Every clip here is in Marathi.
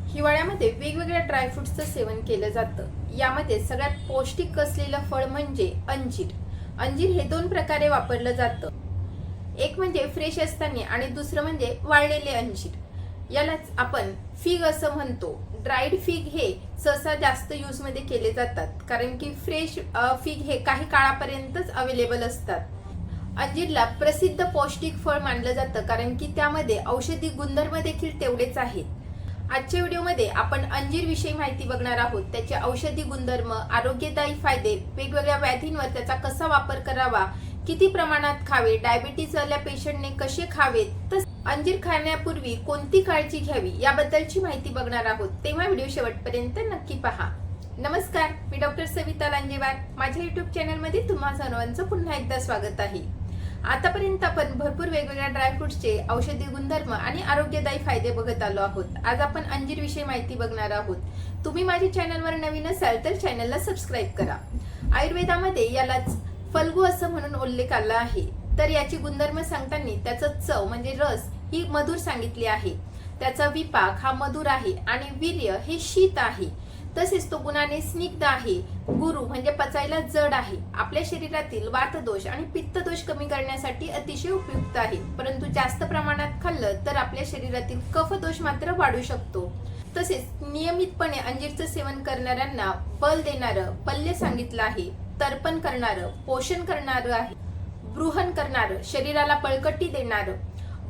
हिवाळ्यामध्ये वेगवेगळ्या ड्रायफ्रुट्सचं सेवन केलं जातं। यामध्ये सगळ्यात पौष्टिक असलेलं फळ म्हणजे अंजीर। अंजीर हे दोन प्रकारे वापरलं जातं, एक म्हणजे फ्रेश असताना आणि दुसरं म्हणजे वाळलेले अंजीर। यालाच आपण फिग असं म्हणतो। ड्राईड फिग हे सहसा जास्त यूज मध्ये केले जातात, कारण की फ्रेश फिग हे काही काळापर्यंतच अवेलेबल असतात। अंजीरला प्रसिद्ध पौष्टिक फळ मानलं जातं, कारण की त्यामध्ये औषधी गुणधर्म देखील तेवढेच आहेत। आजच्या व्हिडिओमध्ये आपण अंजीर विषयी माहिती बघणार आहोत। त्याचे औषधी गुणधर्म, आरोग्यदायी फायदे, वेगवेगळ्या व्याधींवर त्याचा कसा वापर करावा, किती प्रमाणात खावे, डायबिटीज आल्या पेशंटने कसे खावेत, तसेच अंजीर खाण्यापूर्वी कोणती काळजी घ्यावी याबद्दलची माहिती बघणार आहोत। तेव्हा व्हिडिओ शेवटपर्यंत नक्की पहा। नमस्कार, मी डॉक्टर सविता लांजेवार। माझ्या युट्यूब चॅनलमध्ये तुम्हा सर्वांचं पुन्हा एकदा स्वागत आहे। आतापर्यंत आपण भरपूर वेगवेगळ्या ड्रायफ्रुट्सचे औषधी गुणधर्म आणि आरोग्यदायी फायदे बघत आलो आहोत। आज आपण अंजीर विषयी माहिती बघणार आहोत। तुम्ही माझ्या चॅनलवर नवीन असाल तर चॅनलला सबस्क्राइब करा। आयुर्वेदामध्ये यालाच फल्गू असं म्हणून उल्लेख आला आहे। तर याची गुणधर्म सांगताना त्याचं चव म्हणजे रस ही मधुर सांगितली आहे। त्याचा विपाक हा मधुर आहे आणि वीर्य हे शीत आहे। तसेच तो गुणाने स्निग्ध आहे। गुरु म्हणजे पचायला जड आहे। आपल्या शरीरातील वातदोष आणि पित्तदोष कमी करण्यासाठी अतिशय उपयुक्त आहे, परंतु जास्त प्रमाणात खाल्लं तर आपल्या शरीरातील कफदोष मात्र वाढू शकतो। तसेच नियमितपणे अंजीरचं सेवन करणाऱ्यांना बल देणारं, बल्य सांगितलं आहे, तर्पण करणारं, पोषण करणारं आहे, बृहण करणारं, शरीराला बळकटी देणारं,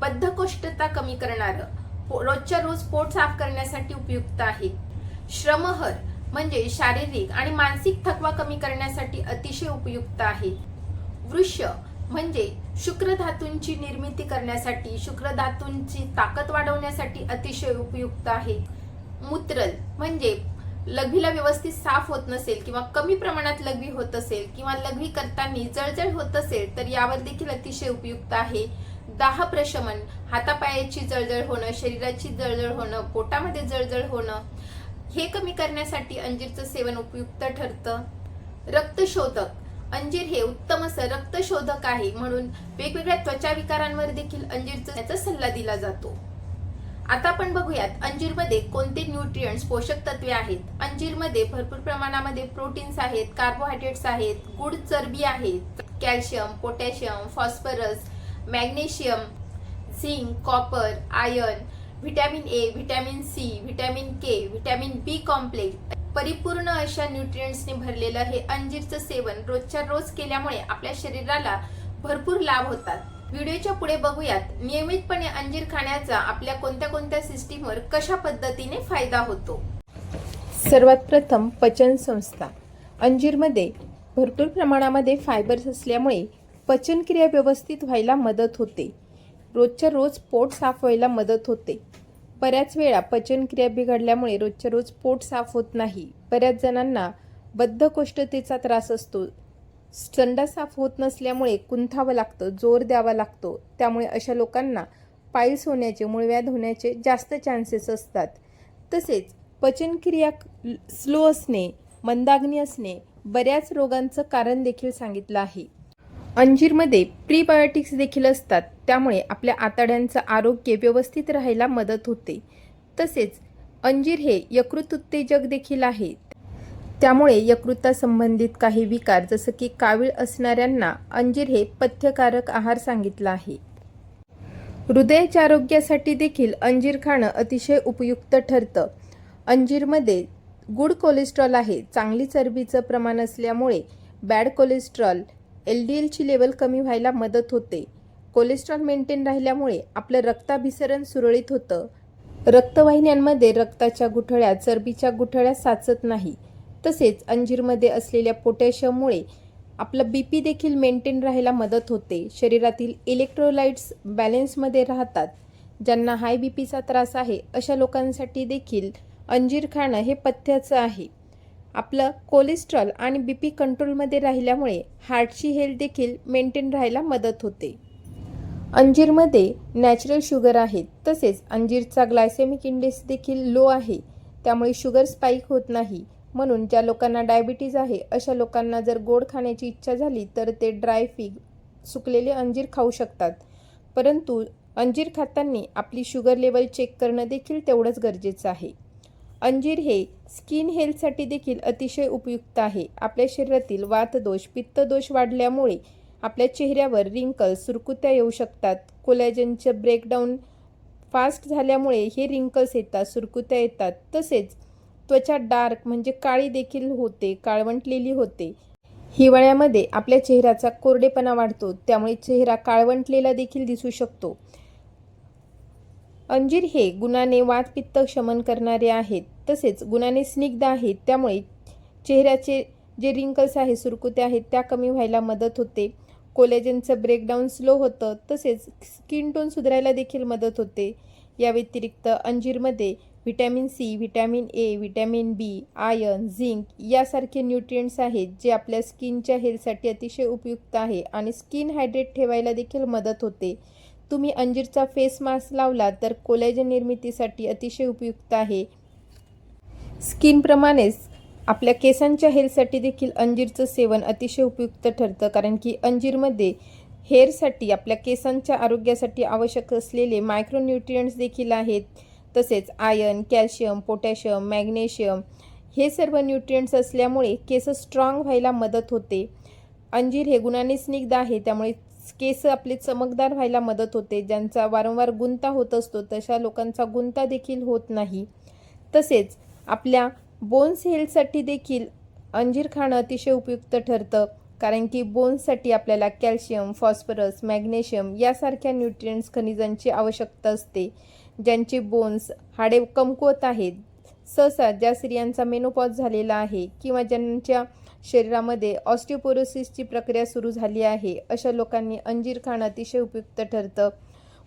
बद्धकोष्ठता कमी करणारं, रोजच्या रोज पोट साफ करण्यासाठी उपयुक्त आहे। श्रमहर म्हणजे शारीरिक आणि मानसिक थकवा कमी करण्यासाठी अतिशय उपयुक्त आहे। वृक्ष म्हणजे शुक्र धातूंची निर्मिती करण्यासाठी, शुक्र धातूंची ताकद वाढवण्यासाठी अतिशय उपयुक्त आहे। मूत्रल म्हणजे लघवीला व्यवस्थित साफ होत नसेल किंवा कमी प्रमाणात लघवी होत असेल किंवा लघवी करताना जळजळ होत असेल तर यावर देखील अतिशय उपयुक्त आहे। दाह प्रशमन, हातापायाची जळजळ होणं, शरीराची जळजळ होणं, पोटामध्ये जळजळ होणं हे कमी करण्यासाठी अंजीरचं सेवन उपयुक्त ठरतं। रक्तशोधक, अंजीर हे उत्तम असं रक्तशोधक आहे, म्हणून वेगवेगळ्या त्वचा विकारांवर देखील अंजीरचा सल्ला दिला जातो। आता आपण बघूयात अंजीरमध्ये कोणते न्यूट्रिएंट्स पोषक तत्वे आहेत। अंजीरमध्ये भरपूर प्रमाणामध्ये प्रोटीन्स आहेत, कार्बोहायड्रेट्स आहेत, गुड चरबी आहेत, calcium, potassium, phosphorus, magnesium, zinc, copper, iron, vitamin A, vitamin C, vitamin K, vitamin B complex, परिपूर्ण अशा न्यूट्रिएंट्सने भरलेलं हे अंजीरचं सेवन रोजच्या रोज केल्यामुळे आपल्या शरीराला भरपूर लाभ होतात। व्हिडिओच्या पुढे बघूयात नियमितपणे अंजीर खाण्याचा आपल्या कोणत्या कोणत्या सिस्टीमवर कशा पद्धतीने फायदा होतो। सर्वात प्रथम पचन संस्था। अंजीरमध्ये भरपूर प्रमाणामध्ये फायबर्स असल्यामुळे पचनक्रिया व्यवस्थित व्हायला मदत होते। रोजच्या रोज पोट साफ व्हायला मदत होते। बऱ्याच वेळा पचनक्रिया बिघडल्यामुळे रोजच्या रोज पोट साफ होत नाही। बऱ्याच जणांना बद्धकोष्ठतेचा त्रास असतो। संडास साफ होत नसल्यामुळे कुंथावं लागतं, जोर द्यावा लागतो। त्यामुळे अशा लोकांना पाईल्स होण्याचे, मूळव्याध होण्याचे जास्त चान्सेस असतात। तसेच पचनक्रिया स्लो असणे, मंदाग्नी असणे बऱ्याच रोगांचं कारण देखील सांगितलं आहे। अंजीरमध्ये प्रीबायोटिक्स देखील असतात, त्यामुळे आपल्या आतड्यांचं आरोग्य व्यवस्थित राहायला मदत होते। तसेच अंजीर हे यकृत उत्तेजक देखील आहे, त्यामुळे यकृतासंबंधित काही विकार जसं की कावीळ असणाऱ्यांना अंजीर हे पथ्यकारक आहार सांगितला आहे। हृदयाच्या आरोग्यासाठी देखील अंजीर खाणं अतिशय उपयुक्त ठरतं। अंजीरमध्ये गुड कोलेस्ट्रॉल आहे, चांगली चरबीचं प्रमाण असल्यामुळे बॅड कोलेस्ट्रॉल, LDLची लेवल कमी व्हायला मदत होते। कोलेस्ट्रॉल मेंटेन राहिल्यामुळे आपलं रक्ताभिसरण सुरळीत होतं। रक्तवाहिन्यांमध्ये रक्ताच्या गुठळ्या, चरबीच्या गुठळ्या साचत नाही। तसेच अंजीरमध्ये असलेल्या पोटॅशियममुळे आपलं BP देखील मेंटेन राहायला मदत होते। शरीरातील इलेक्ट्रोलाइट्स बॅलन्समध्ये राहतात। ज्यांना हाय BPचा त्रास आहे अशा लोकांसाठी देखील अंजीर खाणं हे पथ्याचं आहे। आपलं कोलेस्ट्रॉल आणि BP कंट्रोलमध्ये राहिल्यामुळे हार्टची हेल्थ देखील मेंटेन राहायला मदत होते। अंजीरमध्ये नॅचरल शुगर आहे, तसेच अंजीरचा ग्लायसेमिक इंडेक्स देखील लो आहे, त्यामुळे शुगर स्पाइक होत नाही। म्हणून ज्या लोकांना डायबिटीज आहे अशा लोकांना जर गोड खाण्याची इच्छा झाली तर ते ड्राय फिग, सुकलेले अंजीर खाऊ शकतात। परंतु अंजीर खाताना आपली शुगर लेवल चेक करणं देखील तेवढंच गरजेचं आहे। अंजीर हे स्किन हेल्थसाठी देखील अतिशय उपयुक्त आहे. आपल्या शरीरातील वातदोष, पित्तदोष वाढल्यामुळे आपल्या चेहऱ्यावर रिंकल्स, सुरकुत्या येऊ शकतात. कोलॅजनचं ब्रेकडाऊन फास्ट झाल्यामुळे हे रिंकल्स येतात, सुरकुत्या येतात. तसेच त्वचा डार्क म्हणजे काळी देखील होते, काळवंटलेली होते. हिवाळ्यामध्ये आपल्या चेहऱ्याचा कोरडेपणा वाढतो, त्यामुळे चेहरा काळवंटलेला देखील दिसू शकतो. अंजीर हे गुणाने वातपित्त शमन करणारे आहेत. तसेच गुणाने स्निग्ध आहेत, त्यामुळे चेहऱ्याचे जे रिंकल्स आहेत, सुरकुत्या आहेत, त्या कमी व्हायला मदत होते. कोलॅजनचं ब्रेकडाऊन स्लो होतं. तसेच स्किन टोन सुधारायला देखील मदत होते. या व्यतिरिक्त अंजीरमध्ये vitamin C, vitamin A, vitamin B, iron, zinc यासारखे न्यूट्रिएंट्स आहेत, जे आपल्या स्किनच्या हेल्थसाठी अतिशय उपयुक्त आहे आणि स्किन हायड्रेट ठेवायला देखील मदत होते. तुम्ही अंजीरचा फेस मास्क लावला तर कोलॅजन निर्मितीसाठी अतिशय उपयुक्त आहे. स्किनप्रमाणेच आपल्या केसांच्या हेल्थसाठी देखील अंजीरचं सेवन अतिशय उपयुक्त ठरतं, कारण की अंजीरमध्ये हेअरसाठी, आपल्या केसांच्या आरोग्यासाठी आवश्यक असलेले मायक्रोन्यूट्रिएंट्स देखील आहेत. तसेच आयर्न, कॅल्शियम, पोटॅशियम, मॅग्नेशियम हे सर्व न्यूट्रिएंट्स असल्यामुळे केस स्ट्रॉंग व्हायला मदत होते. अंजीर हे गुणाने स्निग्ध आहे, त्यामुळे केस आपले चमकदार व्हायला मदत होते. ज्यांचा वारंवार गुंता होत असतो तशा लोकांचा गुंता देखील होत नाही. तसेच आपल्या बोन्स हेल्थसाठी देखील अंजीर खाणं अतिशय उपयुक्त ठरतं, कारण की बोन्ससाठी आपल्याला कॅल्शियम, फॉस्फरस, मॅग्नेशियम यासारख्या न्यूट्रिएंट्स, खनिजांची आवश्यकता असते. ज्यांचे बोन्स, हाडे कमकुवत आहेत, सहसा ज्या स्त्रियांचा मेनोपॉज झालेला आहे किंवा ज्यांच्या शरीरामध्ये ऑस्टिओपोरोसिसची प्रक्रिया सुरू झाली आहे, अशा लोकांनी अंजीर खाणं अतिशय उपयुक्त ठरतं.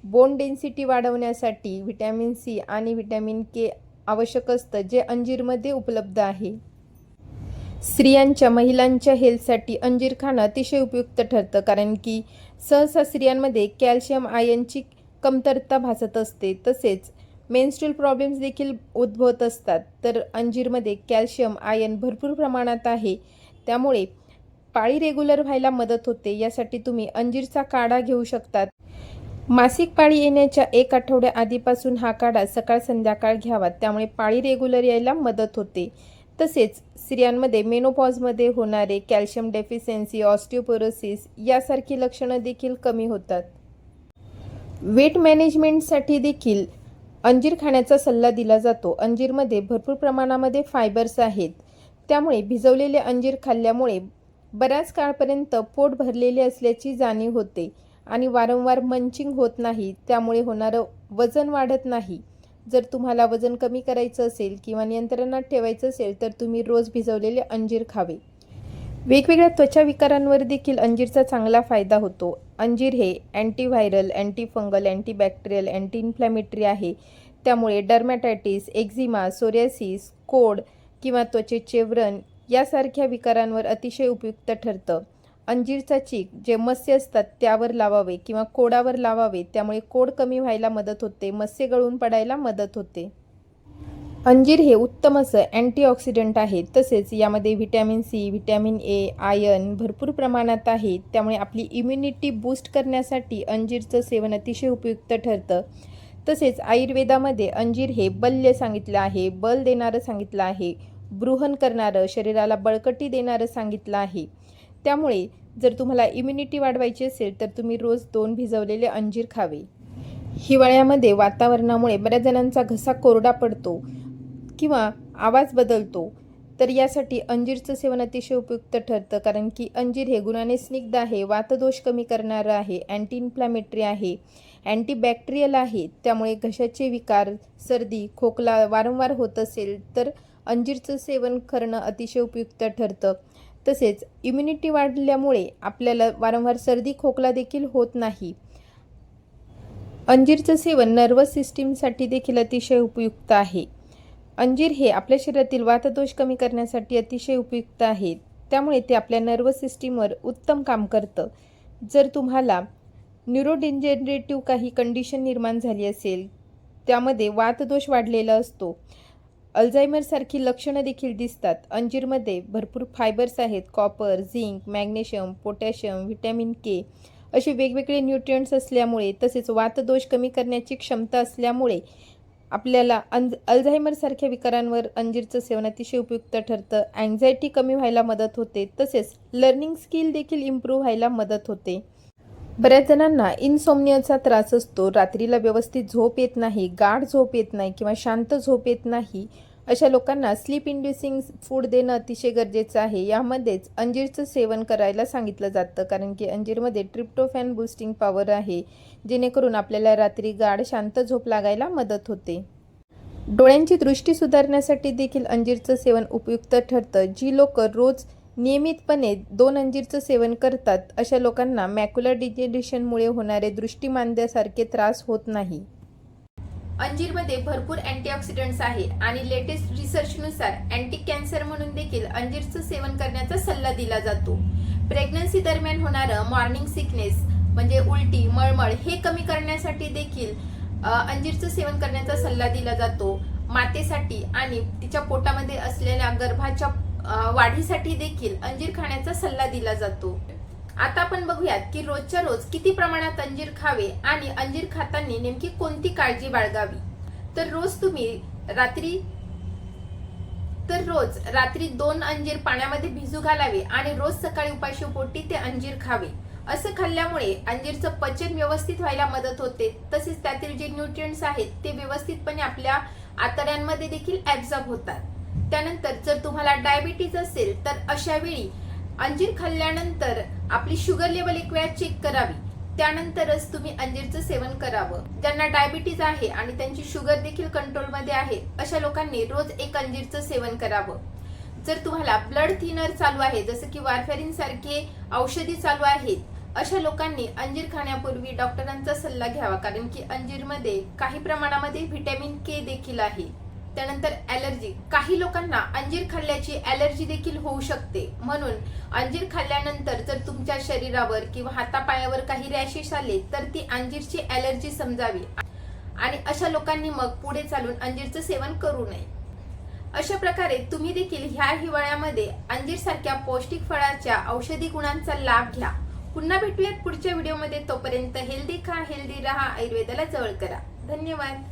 बोन डेन्सिटी वाढवण्यासाठी व्हिटॅमिन सी आणि व्हिटॅमिन के आवश्यक असतं, जे अंजीरमध्ये उपलब्ध आहे. स्त्रियांच्या, महिलांच्या हेल्थसाठी अंजीर खाणं अतिशय उपयुक्त ठरतं, कारण की सहसा स्त्रियांमध्ये कॅल्शियम, आयर्नची कमतरता भासत असते. तसेच मेन्स्ट्रुअल प्रॉब्लेम्स देखील उद्भवत असतात. तर अंजीरमध्ये कॅल्शियम, आयर्न भरपूर प्रमाणात आहे, त्यामुळे पाळी रेग्युलर व्हायला मदत होते. यासाठी तुम्ही अंजीरचा काढा घेऊ शकतात. मासिक पाळी येण्याच्या 1 आठवड्या आधीपासून हा काढा सकाळ संध्याकाळ घ्यावा, त्यामुळे पाळी रेग्युलर यायला मदत होते. तसेच स्त्रियांमध्ये मेनोपॉजमध्ये होणारे कॅल्शियम डेफिशियन्सी, ऑस्टिओपोरोसिस यासारखी लक्षणं देखील कमी होतात. वेट मॅनेजमेंटसाठी देखील अंजीर खाण्याचा सल्ला दिला जातो. अंजीरमध्ये भरपूर प्रमाणामध्ये फायबर्स आहेत, त्यामुळे भिजवलेले अंजीर खाल्ल्यामुळे बऱ्याच काळपर्यंत पोट भरलेले असल्याची जाणीव होते आणि वारंवार मंचिंग होत नाही, त्यामुळे होणारं वजन वाढत नाही. जर तुम्हाला वजन कमी करायचं असेल किंवा नियंत्रणात ठेवायचं असेल तर तुम्ही रोज भिजवलेले अंजीर खावे. वेगवेगळ्या त्वचा विकारांवर देखील अंजीरचा चांगला फायदा होतो. अंजीर हे antiviral, antifungal, antibacterial, anti inflammatory आहे, त्यामुळे डर्मॅटायटिस, एक्झिमा, सोरियासिस, कोड किंवा त्वचेचे व्रण यासारख्या विकारांवर अतिशय उपयुक्त ठरतं. अंजीरचा चीक जे मस्य असतात त्यावर लावावे किंवा कोडावर लावावे, त्यामुळे कोड कमी व्हायला मदत होते, मस्य गळून पडायला मदत होते. अंजीर हे उत्तम असं अँटीऑक्सिडंट आहे. तसेच यामध्ये vitamin C, vitamin A, iron भरपूर प्रमाणात आहे, त्यामुळे आपली इम्युनिटी बूस्ट करण्यासाठी अंजीरचं सेवन अतिशय उपयुक्त ठरतं. तसेच आयुर्वेदामध्ये अंजीर हे बल्य सांगितलं आहे, बल देणारं सांगितलं आहे, बृहन करणारं, शरीराला बळकटी देणारं सांगितलं आहे. त्यामुळे जर तुम्हाला इम्युनिटी वाढवायची असेल तर तुम्ही रोज 2 भिजवलेले अंजीर खावे. हिवाळ्यामध्ये वातावरणामुळे बऱ्याच जणांचा घसा कोरडा पडतो किंवा आवाज बदलतो, तर यासाठी अंजीरचं सेवन अतिशय उपयुक्त ठरतं, कारण की अंजीर हे गुणाने स्निग्ध आहे, वातदोष कमी करणारं आहे, अँटी इन्फ्लॅमेटरी आहे, अँटीबॅक्टेरियल आहे. त्यामुळे घशाचे विकार, सर्दी, खोकला वारंवार होत असेल तर अंजीरचं सेवन करणं अतिशय उपयुक्त ठरतं. तसेच इम्युनिटी वाढल्यामुळे आपल्याला वारंवार सर्दी, खोकला देखील होत नाही. अंजीरचं सेवन नर्वस सिस्टीमसाठी देखील अतिशय उपयुक्त आहे. अंजीर हे आपल्या शरीरातील वातदोष कमी करण्यासाठी अतिशय उपयुक्त आहे, त्यामुळे ते आपल्या नर्वस सिस्टीमवर उत्तम काम करतं. जर तुम्हाला न्यूरोडिजनरेटिव्ह काही कंडिशन निर्माण झाली असेल, त्यामध्ये वातदोष वाढलेला असतो, अल्झायमरसारखी लक्षणं देखील दिसतात. अंजीरमध्ये भरपूर फायबर्स आहेत, copper, zinc, magnesium, potassium, vitamin K असे वेगवेगळे न्यूट्रिएंट्स असल्यामुळे, तसेच वातदोष कमी करण्याची क्षमता असल्यामुळे आपल्याला अल्झायमर सारख्या विकारांवर अंजीरचं सेवन अतिशय उपयुक्त ठरतं. अँझायटी कमी व्हायला मदत होते, तसेच लर्निंग स्किल देखील इम्प्रूव्ह व्हायला मदत होते. बऱ्याच जणांना इनसोम्नियाचा त्रास असतो. रात्रीला व्यवस्थित झोप येत नाही, गाढ झोप येत नाही किंवा शांत झोप येत नाही. अशा लोकांना स्लीप इंड्युसिंग फूड देणं अतिशय गरजेचं आहे. यामध्येच अंजीरचं सेवन करायला सांगितलं जातं, कारण की अंजीरमध्ये ट्रिप्टोफॅन बूस्टिंग पॉवर आहे, जेणेकरून आपल्याला रात्री गाढ शांत झोप लागायला मदत होते. डोळ्यांची दृष्टी सुधारण्यासाठी देखील अंजीरचं सेवन उपयुक्त ठरतं. जी लोक रोज नियमितपणे 2 अंजीरचं सेवन करतात, अशा लोकांना मॅक्युलर डिजेनरेशनमुळे होणारे दृष्टिमांद्यासारखे त्रास होत नाही. अंजीरमध्ये भरपूर अँटीऑक्सिडंट्स आहे आणि लेटेस्ट रिसर्चनुसार अँटी कॅन्सर म्हणून देखील अंजीरचं सेवन करण्याचा सल्ला दिला जातो. प्रेग्नन्सी दरम्यान होणारं मॉर्निंग सिकनेस म्हणजे उलटी, मळमळ हे कमी करण्यासाठी देखील अंजीरचं सेवन करण्याचा सल्ला दिला जातो. मातेसाठी आणि तिच्या पोटामध्ये असलेल्या गर्भाच्या वाढीसाठी देखील अंजीर खाण्याचा सल्ला दिला जातो. आता आपण बघूयात की रोजच्या रोज किती प्रमाणात अंजीर खावे आणि अंजीर खाताना नेमकी कोणती काळजी बाळगावी. तर रोज रात्री 2 अंजीर पाण्यामध्ये भिजू घालावे आणि रोज सकाळी उपाशीपोटी ते अंजीर खावे. असं खाल्ल्यामुळे अंजीरचं पचन व्यवस्थित व्हायला मदत होते, तसेच त्यातील जे न्यूट्रिएंट्स आहेत ते व्यवस्थितपणे आपल्या आतड्यांमध्ये देखील ऍब्झॉर्ब होतात. त्यानंतर जर तुम्हाला डायबिटीज असेल तर अशा वेळी अंजीर खाल्ल्यानंतर आपली शुगर लेवल एक वेळा चेक करावी, त्यानंतरच तुम्ही अंजीरचं सेवन करावं. ज्यांना डायबिटीज आहे आणि त्यांची शुगर देखील कंट्रोलमध्ये आहे, अशा लोकांनी रोज 1 अंजीरचं सेवन करावं. जर तुम्हाला ब्लड थिनर चालू आहे, जसं की वारफॅरिन सारखे औषधी चालू आहेत, अशा लोकांनी अंजीर खाण्यापूर्वी डॉक्टरांचा सल्ला घ्यावा, कारण की अंजीरमध्ये काही प्रमाणामध्ये व्हिटॅमिन के देखील आहे. त्यानंतर ॲलर्जी, काही लोकांना अंजीर खाल्ल्याची ॲलर्जी देखील होऊ शकते, म्हणून अंजीर खाल्ल्यानंतर जर तुमच्या शरीरावर किंवा हातापायावर काही रॅशेस आले तर ती अंजीरची ॲलर्जी समजावी आणि अशा लोकांनी मग पुढे चालून अंजीरचं सेवन करू नये. अशा प्रकारे तुम्ही देखील ह्या हिवाळ्यामध्ये अंजीर सारख्या पौष्टिक फळाच्या औषधी गुणांचा लाभ घ्या. पुन्हा भेटूयात पुढच्या व्हिडिओमध्ये. तोपर्यंत हेल्दी खा, हेल्दी राहा, आयुर्वेदाला जवळ करा. धन्यवाद.